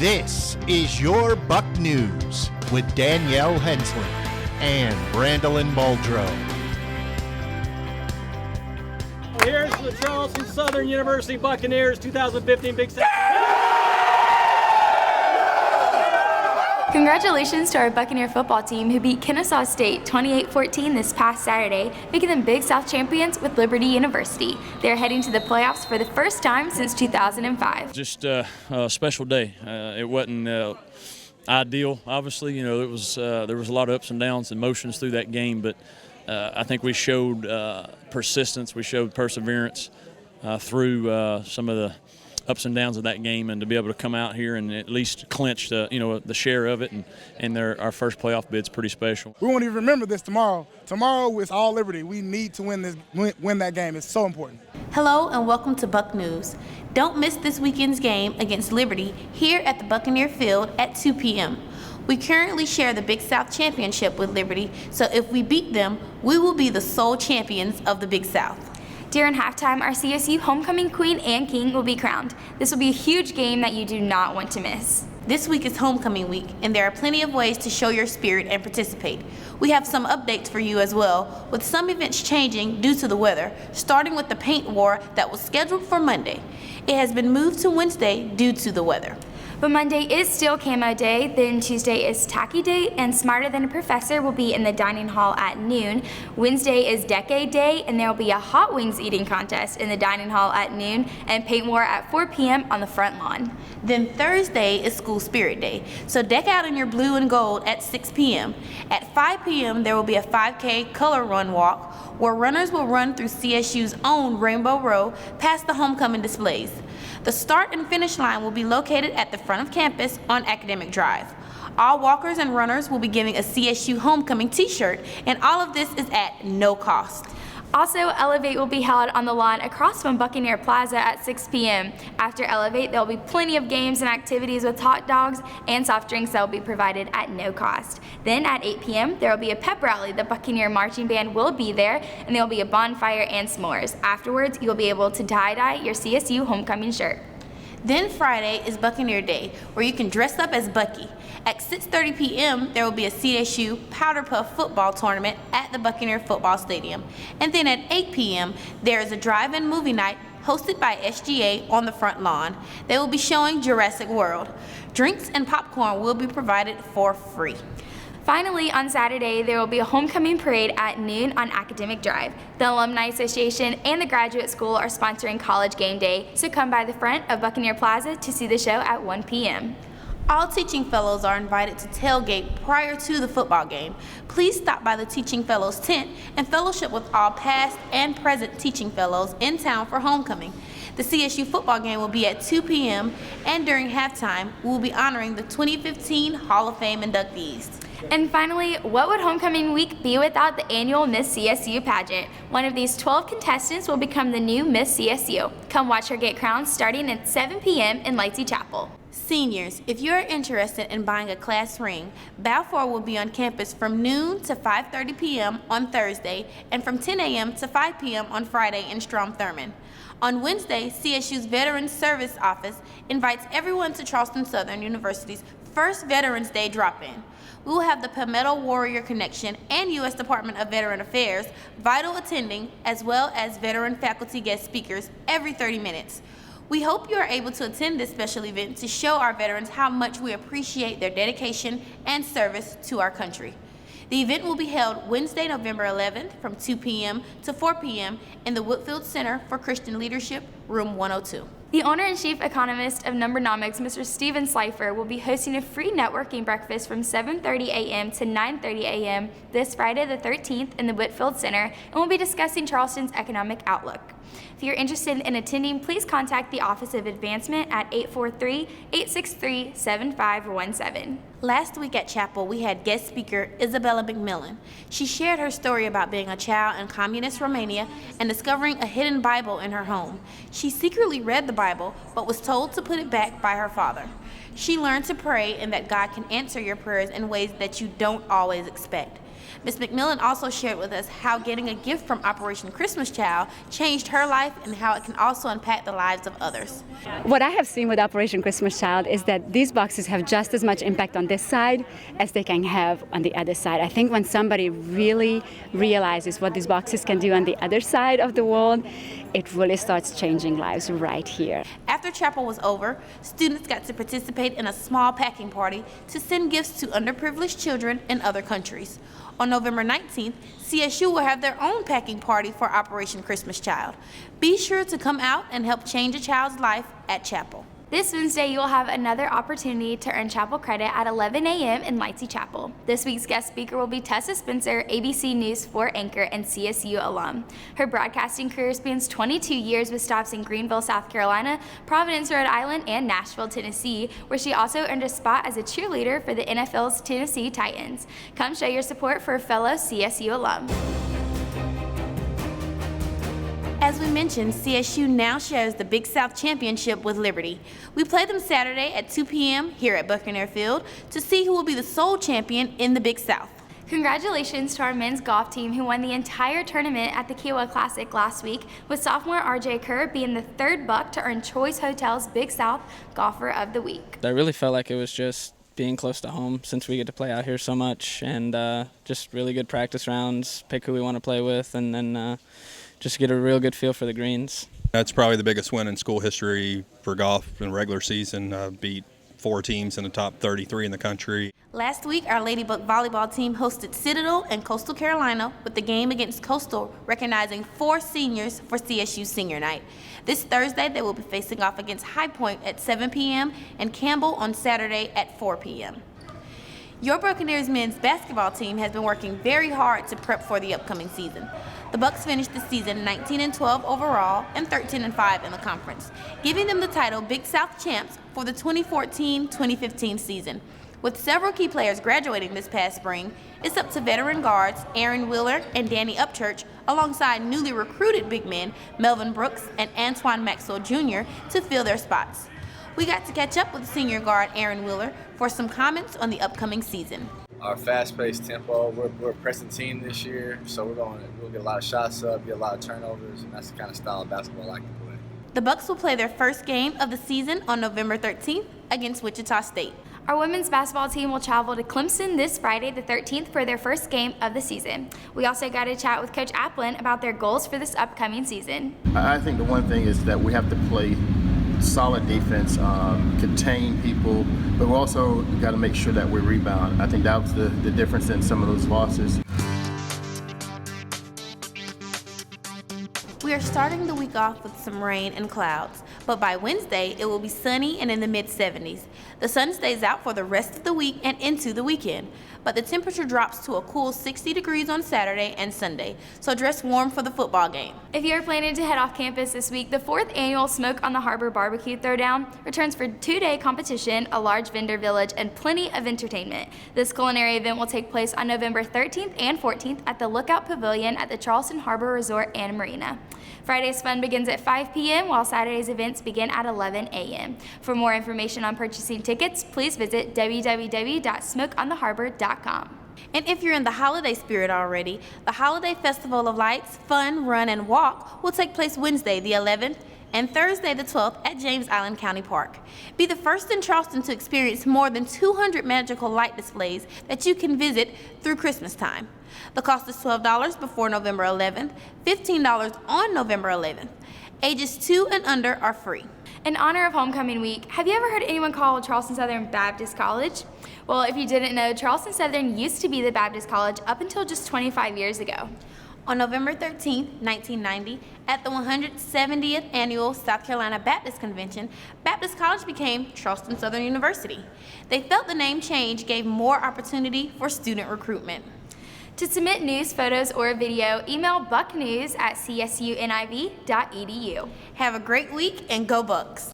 This is your Buck News with Danielle Hensley and Brandolyn Muldrow. Here's the Charleston Southern University Buccaneers 2015 Big South. Congratulations to our Buccaneer football team who beat Kennesaw State 28-14 this past Saturday, making them Big South champions with Liberty University. They're heading to the playoffs for the first time since 2005. Just a special day. It wasn't ideal, obviously. You know, there was a lot of ups and downs and emotions through that game, but I think we showed persistence, we showed perseverance through some of the ups and downs of that game, and to be able to come out here and at least clinch the share of it, and our first playoff bid's pretty special. We won't even remember this tomorrow. Tomorrow is all Liberty. We need to win that game. It's so important. Hello and welcome to Buck News. Don't miss this weekend's game against Liberty here at the Buccaneer Field at 2 p.m. We currently share the Big South Championship with Liberty, so if we beat them, we will be the sole champions of the Big South. During halftime, our CSU homecoming queen and king will be crowned. This will be a huge game that you do not want to miss. This week is homecoming week, and there are plenty of ways to show your spirit and participate. We have some updates for you as well, with some events changing due to the weather, starting with the paint war that was scheduled for Monday. It has been moved to Wednesday due to the weather. But Monday is still Camo Day, then Tuesday is Tacky Day, and Smarter Than a Professor will be in the dining hall at noon. Wednesday is Decade Day, and there will be a hot wings eating contest in the dining hall at noon, and paint war at 4 p.m. on the front lawn. Then Thursday is School Spirit Day, so deck out in your blue and gold at 6 p.m. At 5 p.m. there will be a 5K color run walk, where runners will run through CSU's own Rainbow Row past the homecoming displays. The start and finish line will be located at the front of campus on Academic Drive. All walkers and runners will be getting a CSU homecoming t-shirt, and all of this is at no cost. Also, Elevate will be held on the lawn across from Buccaneer Plaza at 6 p.m. After Elevate, there will be plenty of games and activities with hot dogs and soft drinks that will be provided at no cost. Then at 8 p.m., there will be a pep rally. The Buccaneer Marching Band will be there, and there will be a bonfire and s'mores. Afterwards, you'll be able to tie-dye your CSU homecoming shirt. Then Friday is Buccaneer Day, where you can dress up as Bucky. At 6:30 p.m., there will be a CSU Powder Puff football tournament at the Buccaneer Football Stadium. And then at 8 p.m., there is a drive-in movie night hosted by SGA on the front lawn. They will be showing Jurassic World. Drinks and popcorn will be provided for free. Finally, on Saturday, there will be a homecoming parade at noon on Academic Drive. The Alumni Association and the Graduate School are sponsoring College Game Day, so come by the front of Buccaneer Plaza to see the show at 1 p.m. All teaching fellows are invited to tailgate prior to the football game. Please stop by the Teaching Fellows tent and fellowship with all past and present teaching fellows in town for homecoming. The CSU football game will be at 2 p.m. and during halftime, we will be honoring the 2015 Hall of Fame inductees. And finally, what would homecoming week be without the annual Miss CSU pageant? One of these 12 contestants will become the new Miss CSU. Come watch her get crowned starting at 7 p.m. in Lightsey Chapel. Seniors, if you are interested in buying a class ring, Balfour will be on campus from noon to 5:30 p.m. on Thursday and from 10 a.m. to 5 p.m. on Friday in Strom-Thurmond. On Wednesday, CSU's Veterans Service Office invites everyone to Charleston Southern University's first Veterans Day drop-in. We will have the Palmetto Warrior Connection and U.S. Department of Veteran Affairs Vital attending, as well as veteran faculty guest speakers every 30 minutes. We hope you are able to attend this special event to show our veterans how much we appreciate their dedication and service to our country. The event will be held Wednesday, November 11th from 2 p.m. to 4 p.m. in the Whitfield Center for Christian Leadership, room 102. The owner and chief economist of Numbernomics, Mr. Steven Slifer, will be hosting a free networking breakfast from 7:30 a.m. to 9:30 a.m. this Friday the 13th in the Whitfield Center, and we'll be discussing Charleston's economic outlook. If you're interested in attending, please contact the Office of Advancement at 843-863-7517. Last week at Chapel, we had guest speaker Isabella McMillan. She shared her story about being a child in communist Romania and discovering a hidden Bible in her home. She secretly read the Bible, but was told to put it back by her father. She learned to pray and that God can answer your prayers in ways that you don't always expect. Ms. McMillan also shared with us how getting a gift from Operation Christmas Child changed her life and how it can also impact the lives of others. What I have seen with Operation Christmas Child is that these boxes have just as much impact on this side as they can have on the other side. I think when somebody really realizes what these boxes can do on the other side of the world, it really starts changing lives right here. After chapel was over, students got to participate in a small packing party to send gifts to underprivileged children in other countries. On November 19th, CSU will have their own packing party for Operation Christmas Child. Be sure to come out and help change a child's life at chapel. This Wednesday, you will have another opportunity to earn chapel credit at 11 a.m. in Lightsey Chapel. This week's guest speaker will be Tessa Spencer, ABC News 4 anchor and CSU alum. Her broadcasting career spans 22 years with stops in Greenville, South Carolina, Providence, Rhode Island, and Nashville, Tennessee, where she also earned a spot as a cheerleader for the NFL's Tennessee Titans. Come show your support for a fellow CSU alum. As we mentioned, CSU now shares the Big South Championship with Liberty. We play them Saturday at 2 p.m. here at Buccaneer Field to see who will be the sole champion in the Big South. Congratulations to our men's golf team who won the entire tournament at the Kiowa Classic last week, with sophomore RJ Kerr being the third Buck to earn Choice Hotels Big South Golfer of the Week. I really felt like it was just being close to home since we get to play out here so much, and just really good practice rounds, pick who we want to play with, and then just get a real good feel for the greens. That's probably the biggest win in school history for golf in regular season. Beat 4 teams in the top 33 in the country. Last week, our Lady Buck volleyball team hosted Citadel and Coastal Carolina with the game against Coastal recognizing 4 seniors for CSU Senior Night. This Thursday, they will be facing off against High Point at 7 p.m. and Campbell on Saturday at 4 p.m. Your Buccaneers men's basketball team has been working very hard to prep for the upcoming season. The Bucks finished the season 19-12 overall and 13-5 in the conference, giving them the title Big South champs for the 2014-2015 season. With several key players graduating this past spring, it's up to veteran guards Aaron Wheeler and Danny Upchurch, alongside newly recruited big men Melvin Brooks and Antoine Maxwell Jr. to fill their spots. We got to catch up with senior guard Aaron Wheeler for some comments on the upcoming season. Our fast-paced tempo, we're a pressing team this year, so we'll get a lot of shots up, get a lot of turnovers, and that's the kind of style of basketball I like to play. The Bucks will play their first game of the season on November 13th against Wichita State. Our women's basketball team will travel to Clemson this Friday the 13th for their first game of the season. We also got to chat with Coach Applin about their goals for this upcoming season. I think the one thing is that we have to play solid defense, contain people, but we also got to make sure that we rebound. I think that was the difference in some of those losses. We are starting the week off with some rain and clouds, but by Wednesday it will be sunny and in the mid-70s. The sun stays out for the rest of the week and into the weekend, but the temperature drops to a cool 60 degrees on Saturday and Sunday, so dress warm for the football game. If you're planning to head off campus this week, the 4th annual Smoke on the Harbor Barbecue Throwdown returns for 2-day competition, a large vendor village, and plenty of entertainment. This culinary event will take place on November 13th and 14th at the Lookout Pavilion at the Charleston Harbor Resort and Marina. Friday's fun begins at 5 p.m. while Saturday's events begin at 11 a.m. For more information on purchasing tickets, please visit www.smokeontheharbor.com. And if you're in the holiday spirit already, the Holiday Festival of Lights, Fun, Run, and Walk will take place Wednesday the 11th and Thursday the 12th at James Island County Park. Be the first in Charleston to experience more than 200 magical light displays that you can visit through Christmas time. The cost is $12 before November 11th, $15 on November 11th. Ages 2 and under are free. In honor of Homecoming Week, have you ever heard anyone call Charleston Southern Baptist College? Well, if you didn't know, Charleston Southern used to be the Baptist College up until just 25 years ago. On November 13, 1990, at the 170th Annual South Carolina Baptist Convention, Baptist College became Charleston Southern University. They felt the name change gave more opportunity for student recruitment. To submit news, photos, or video, email bucknews@csuniv.edu. Have a great week and go Bucks!